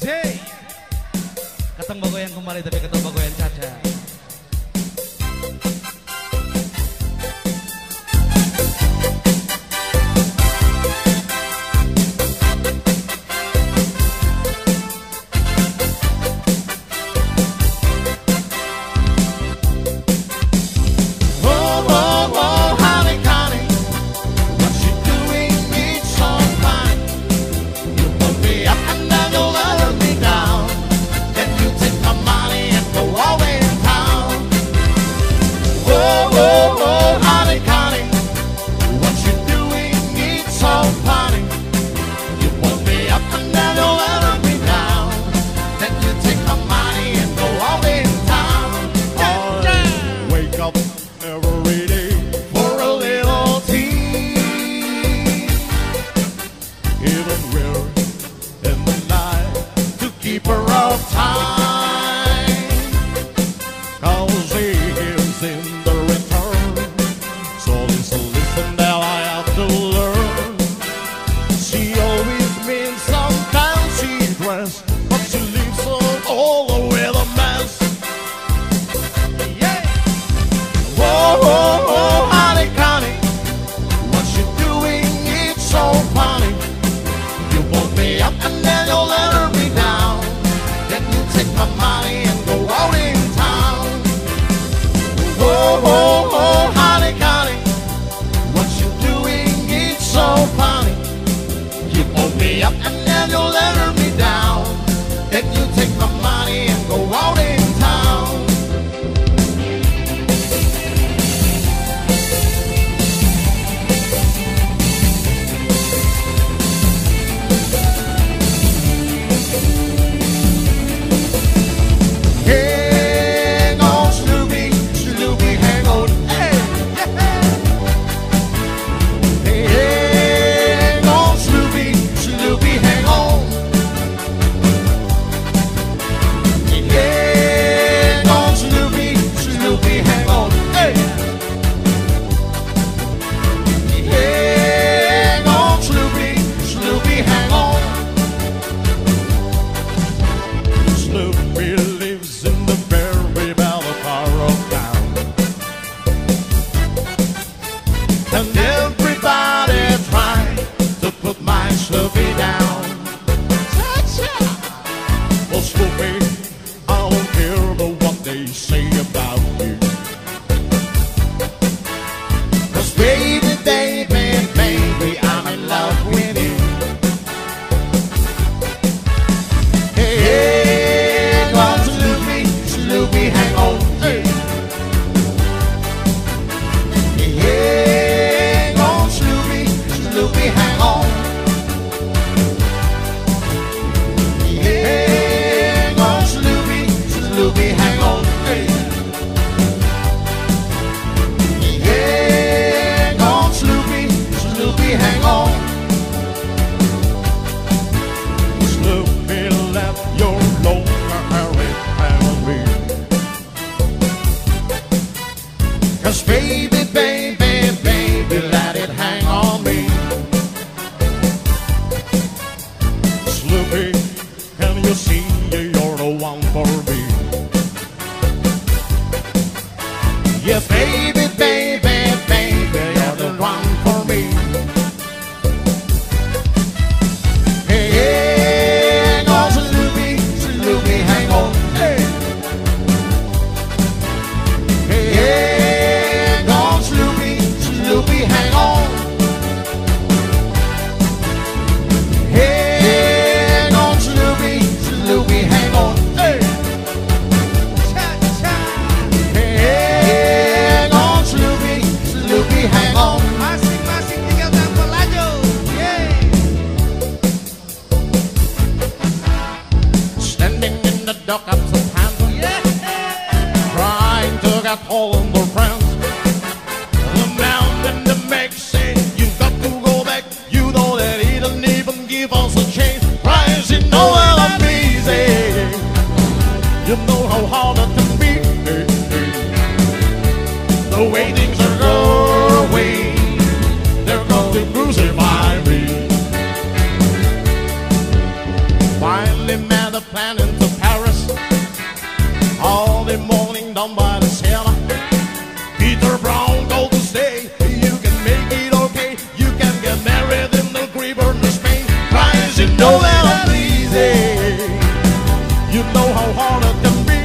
Hey, keteng bagoyan kembali tapi keteng bagoyan caca. The way things are going, they're going to crucify me. Finally met a down by the cellar. Peter Brown go to stay. You can make it okay. You can get married in the grave or the Spain. Guys, you know that I'm easy. You know how hard it can be.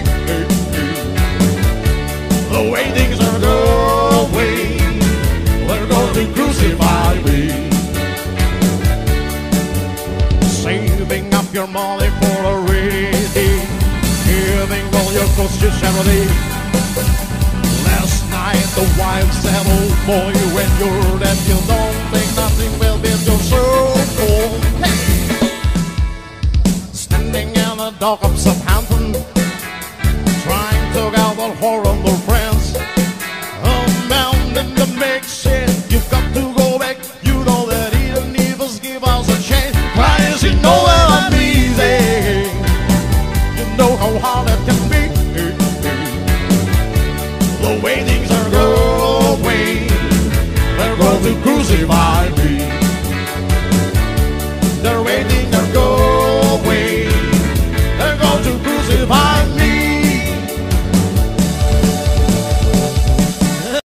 The way things are going, they're going to crucify me. Saving up your money for a rainy day, giving all your clothes to charity. Last night the wife said, oh boy, when you're dead you don't think nothing will be your soul. Hey! Standing in the dock of Southampton, trying to get the whore on the friends. A man in the mix said, you've got to go back. You know that even evils give us a chance. Guys, you know that I'm easy. You know how hard it can be. The way things are going, they're going to crucify me.